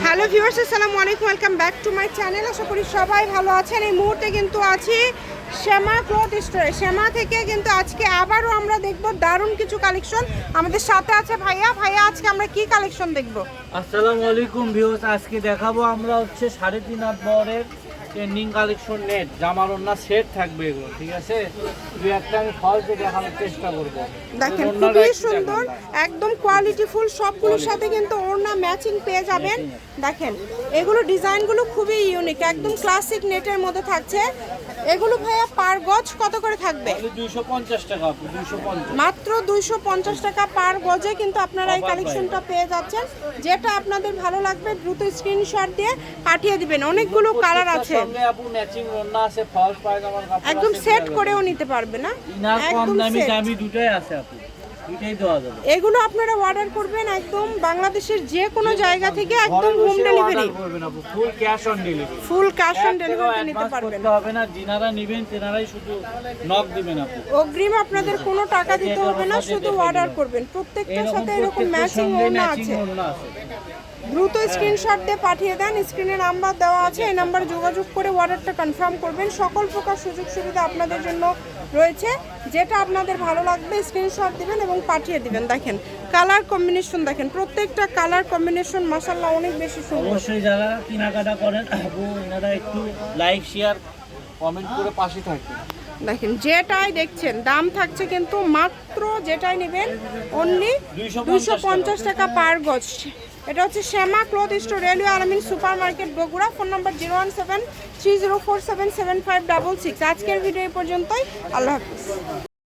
Hello viewers, আসসালামু আলাইকুম, welcome back to my channel. আশা করি সবাই ভালো আছেন। এই মুহূর্তে কিন্তু আছি শ্যামা ক্লথ স্টোরে। শ্যামা থেকে কিন্তু আজকে আবারও আমরা দেখব দারুণ কিছু কালেকশন। আমাদের সাথে আছে ভাইয়া। আজকে আমরা কি কালেকশন দেখব? আসসালামু আলাইকুম ভিউয়ার্স, আজকে দেখাবো আমরা হচ্ছে 3.5 হাত বহরের ট্রেন্ডিং কালেকশন নেট জামার ওড়না সেট থাকবে এগুলো, ঠিক আছে? দুই একটা আমি ফলসে দেখানোর চেষ্টা করব। দেখেন খুবই সুন্দর, একদম কোয়ালিটিফুল, সবগুলোর সাথে কিন্তু ওড়না ম্যাচিং পেয়ে যাবেন। দেখেন এগুলো ডিজাইনগুলো খুবই ইউনিক, একদম ক্লাসিক নেটের মধ্যে থাকছে। এগুলো ভাইয়া পার গজ কত করে থাকবে? 250 টাকা, 250 মাত্র 250 টাকা পার গজে কিন্তু আপনারা এই কালেকশনটা পেয়ে যাচ্ছেন। যেটা আপনাদের ভালো লাগবে দ্রুত স্ক্রিনশট দিয়ে পাঠিয়ে দিবেন। অনেকগুলো কালার আছে, সঙ্গে আপু ম্যাচিং ওড়না আছে, ফলস পায়জামার কাপড় একদম সেট করেও নিতে পারবে না, ইনার কম একদম দামি সেট। দামি দুটোই আছে আপু, দুটোই দেওয়া যাবে। এগুলো আপনারা অর্ডার করবেন একদম বাংলাদেশের যে কোনো জায়গা থেকে, একদম home delivery, full cash on delivery, full cash on delivery নিতে পারবেন। হবে না, যিনারা নেবেন তেনারাই শুধু নক দিবেন আপু। অগ্রিম আপনাদের কোনো টাকা দিতে হবে না, শুধু অর্ডার করবেন। প্রত্যেকটার সাথে এরকম ম্যাচিং ওড়না আছে। দ্রুত স্ক্রিনশট দিয়ে পাঠিয়ে দেন। স্ক্রিনে নাম্বার দেওয়া আছে, এই নাম্বারে যোগাযোগ করে অর্ডারটা কনফার্ম করবেন। সকল প্রকার সুযোগ সুবিধা আপনাদের জন্য রয়েছে। যেটা আপনাদের ভালো লাগবে স্ক্রিনশট দিবেন এবং পাঠিয়ে দিবেন। দেখেন কালার কম্বিনেশন, দেখেন প্রত্যেকটা কালার কম্বিনেশন মাশাআল্লাহ অনেক বেশি সুন্দর। অবশ্যই যারা কেনাকাটা করেন আপু, এনারা একটু লাইক শেয়ার কমেন্ট করে পাশে থাকবেন। দেখেন যেটাই দেখছেন দাম থাকছে কিন্তু মাত্র, যেটাই নেবেন অনলি 250 টাকা পার গজ। এটা হচ্ছে শ্যামা ক্লথ স্টোর, রেলওয়ে আলামিন super market, Bogura. Phone number 01730477566। আজকের ভিডিও এই পর্যন্তই। আল্লাহ হাফিজ।